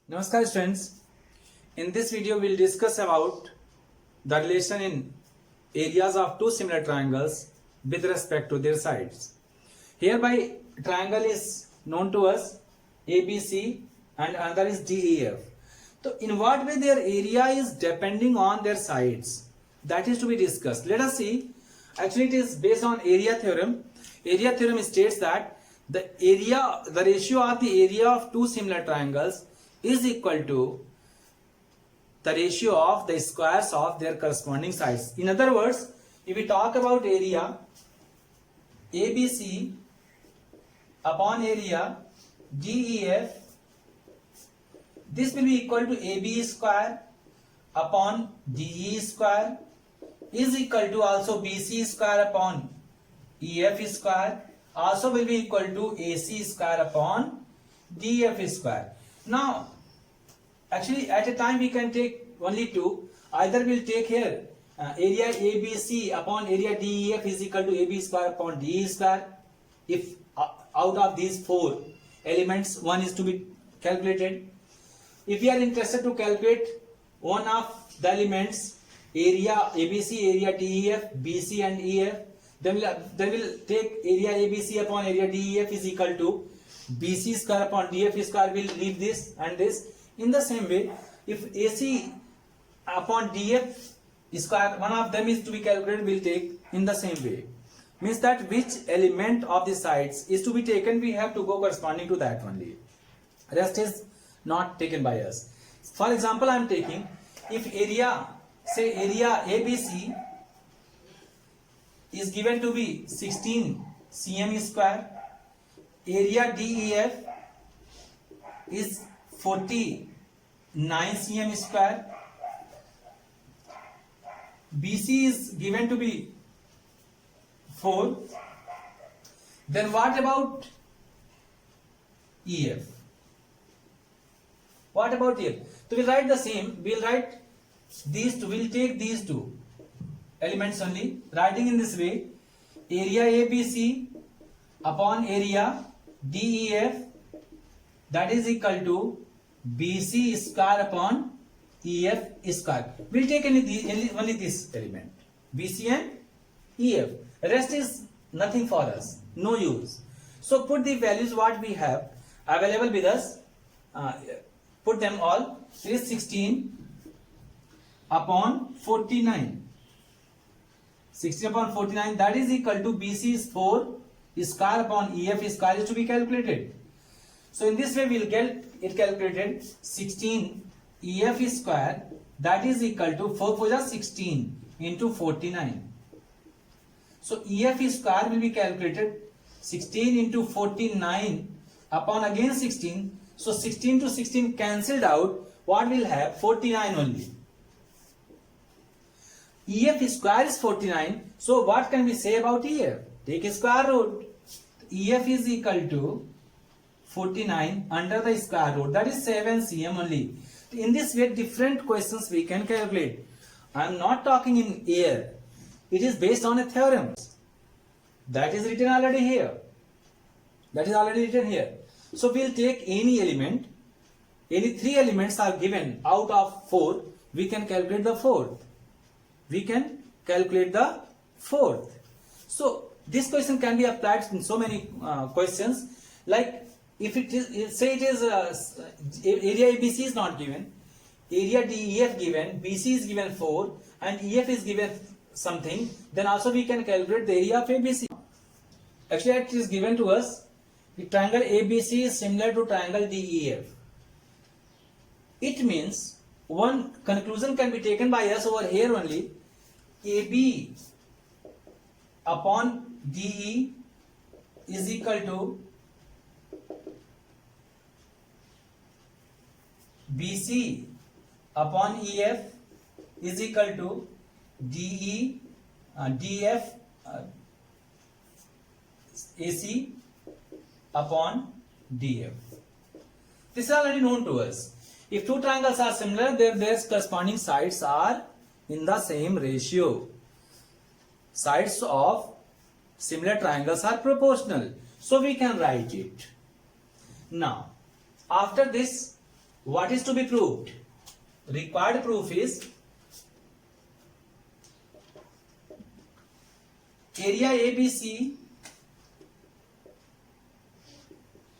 Namaskar students. In this video we'll discuss about the relation in areas of two similar triangles with respect to their sides. Hereby triangle is known to us ABC and another is DEF. So in what way their area is depending on their sides, that is to be discussed. Let us see. Actually it is based on area theorem. Area theorem states that the ratio of the area of two similar triangles is equal to the ratio of the squares of their corresponding sides. In other words, if we talk about area ABC upon area DEF, this will be equal to AB square upon DE square is equal to also BC square upon EF square, also will be equal to AC square upon DF square. Now, actually at a time we can take only two. Either we'll take here area ABC upon area DEF is equal to AB square upon DE square. If out of these four elements one is to be calculated. If we are interested to calculate one of the elements, area ABC, area DEF, BC and EF, then we'll take area ABC upon area DEF is equal to BC square upon DF square. Will leave this and this. In the same way, if AC upon DF square, one of them is to be calculated, we'll take in the same way. Means that which element of the sides is to be taken, we have to go corresponding to that only. Rest is not taken by us. For example, I am taking, if area, say area ABC is given to be 16 cm square, area DEF is 49 cm square, BC is given to be 4, then what about EF? What about EF? So we'll write the same, we'll write these two, we'll take these two elements only, writing in this way, area ABC upon area DEF, that is equal to BC square upon EF square. We'll take only this element, BC and EF. Rest is nothing for us, no use. So put the values what we have available with us, put them all. It is 16 upon 49. 16 upon 49, that is equal to BC is 4 square upon EF square is to be calculated. So in this way we will get it calculated. 16 EF square, that is equal to 4 for 16 into 49. So EF square will be calculated 16 into 49 upon again 16. So 16 to 16 cancelled out. What will have? 49 only. EF square is 49. So what can we say about EF? Take a square root. EF is equal to 49 under the square root, that is 7 cm only. In this way different questions we can calculate. I am not talking in air. It is based on a theorem. That is written already here. That is already written here. So we will take any element. Any three elements are given out of 4. We can calculate the fourth. We can calculate the fourth. So this question can be applied in so many questions. Like if it is, say it is area ABC is not given, area DEF given, BC is given 4 and EF is given something, then also we can calculate the area of ABC. Actually it is given to us, the triangle ABC is similar to triangle DEF. It means one conclusion can be taken by us over here only. AB upon DE is equal to BC upon EF is equal to DF AC upon DF. This is already known to us. If two triangles are similar, their corresponding sides are in the same ratio. Sides of similar triangles are proportional. So we can write it. Now, after this, what is to be proved? Required proof is area ABC,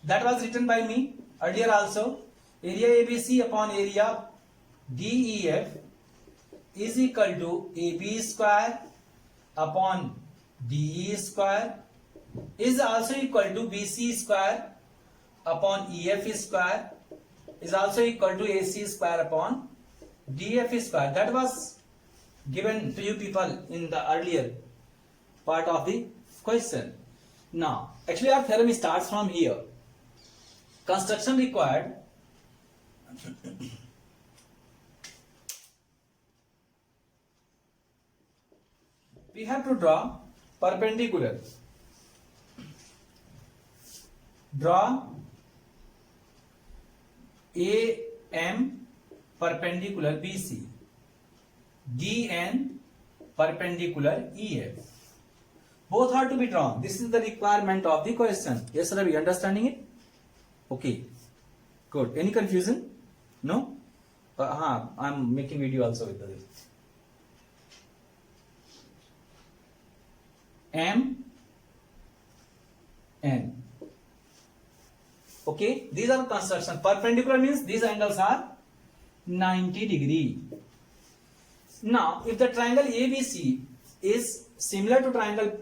that was written by me earlier also. Area ABC upon area DEF is equal to AB square upon DE square is also equal to BC square upon EF square is also equal to AC square upon DF square. That was given to you people in the earlier part of the question. Now, actually our theorem starts from here. Construction required. We have to draw perpendicular. Draw AM perpendicular BC, DN perpendicular EF. Both are to be drawn. This is the requirement of the question. Yes, sir, are we understanding it? Okay, good. Any confusion? No? I'm making video also with this. M N. Okay, these are construction. Perpendicular means these angles are 90 degree. Now, if the triangle ABC is similar to triangle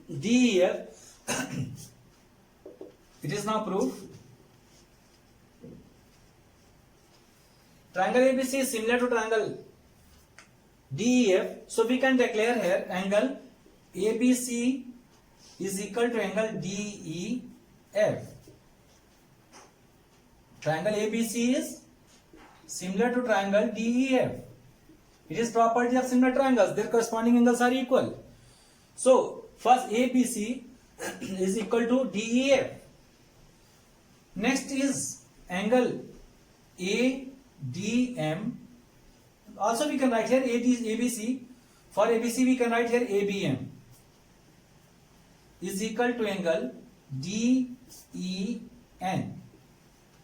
DEF, it is now proved. Triangle ABC is similar to triangle DEF, so we can declare here angle ABC is equal to angle DEF. Triangle ABC is similar to triangle DEF. It is property of similar triangles. Their corresponding angles are equal. So first ABC is equal to DEF. Next is angle ADM. Also we can write here ABC. For ABC we can write here ABM is equal to angle DEN,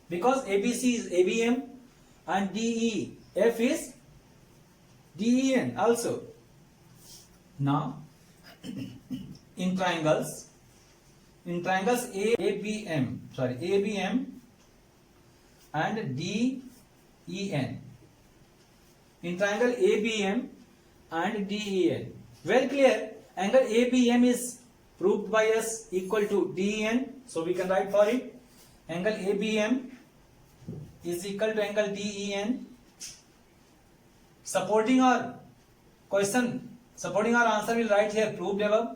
because ABC is ABM and DEF is DEN also. Now in triangles ABM and DEN, in triangle ABM and DEN, very clear, angle ABM is proved by us equal to DEN, so we can write for it angle ABM is equal to angle DEN. Supporting our question, supporting our answer, we'll write here proved above,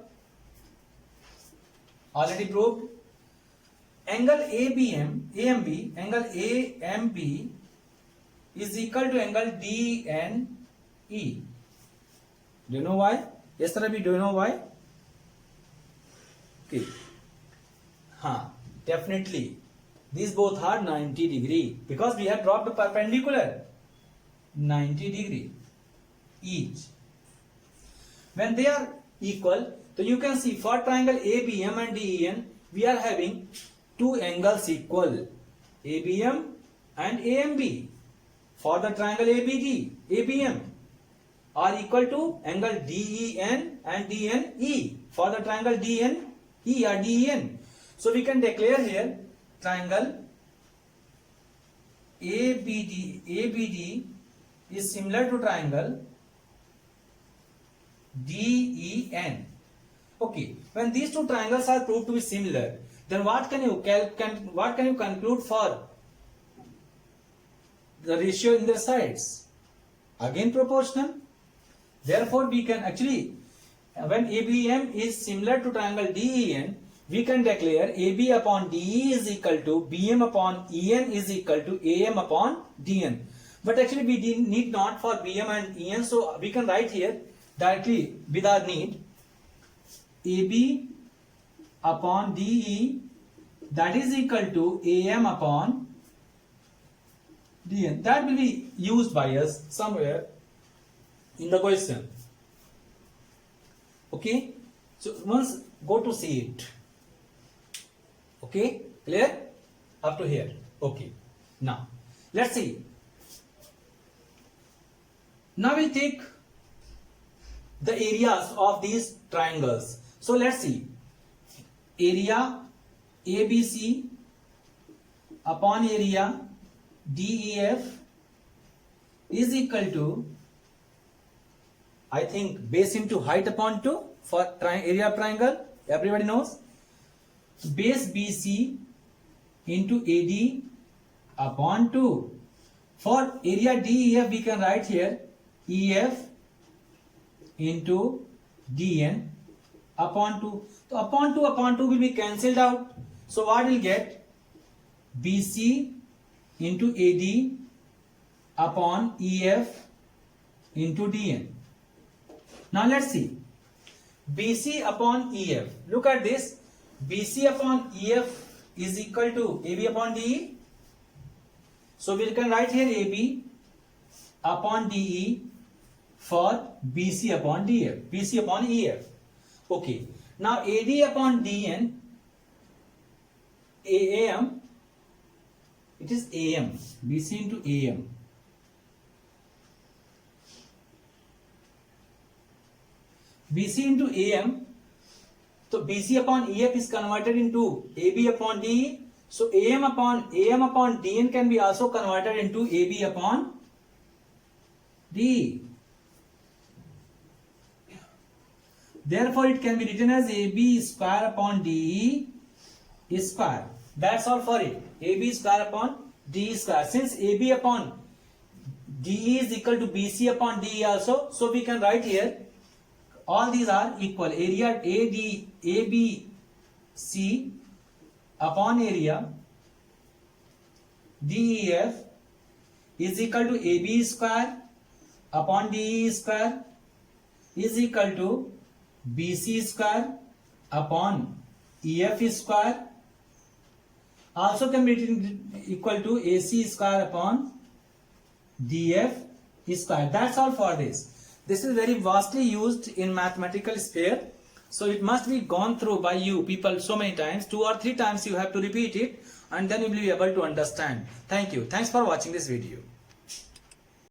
already proved. Angle AMB is equal to angle DNE. Do you know why? Yes, sir, do you know why? Okay. Definitely. These both are 90 degree because we have dropped a perpendicular 90 degree each. When they are equal, so you can see for triangle ABM and DEN, we are having two angles equal, ABM and AMB. For the triangle ABM are equal to angle DEN and DNE for the triangle DNE or DEN. So we can declare here triangle ABD is similar to triangle DEN. Okay, when these two triangles are proved to be similar, then what can you conclude for the ratio in their sides? Again proportional. Therefore we can actually, when ABM is similar to triangle DEN, we can declare AB upon DE is equal to BM upon EN is equal to AM upon DN. But actually we need not for BM and EN, so we can write here directly without need AB upon DE, that is equal to AM upon DN. That will be used by us somewhere in the question. Okay, so once go to see it. Okay, clear up to here? Okay. Now, let's see. Now we'll take the areas of these triangles. So let's see. Area ABC upon area DEF is equal to, I think, base into height upon 2 for area of triangle. Everybody knows. Base BC into AD upon 2. For area DEF, we can write here EF into DN upon 2. So upon 2 will be cancelled out. So what will get? BC into AD upon EF into DN. Now let's see. BC upon EF. Look at this. BC upon EF is equal to AB upon DE. So we can write here AB upon DE for BC upon DF. BC upon EF. Okay. Now AD upon DN, AM, it is AM. BC into AM. BC into AM. So BC upon EF is converted into AB upon DE. So AM upon DN can be also converted into AB upon DE. Therefore, it can be written as AB square upon DE square. That's all for it. AB square upon DE square. Since AB upon DE is equal to BC upon DE also, so we can write here all these are equal. Area ABC upon area DEF is equal to AB square upon DE square is equal to BC square upon EF square. Also can be written equal to AC square upon DF square. That's all for this. This is very vastly used in mathematical sphere. So it must be gone through by you people so many times. 2 or 3 times you have to repeat it, and then you will be able to understand. Thank you. Thanks for watching this video.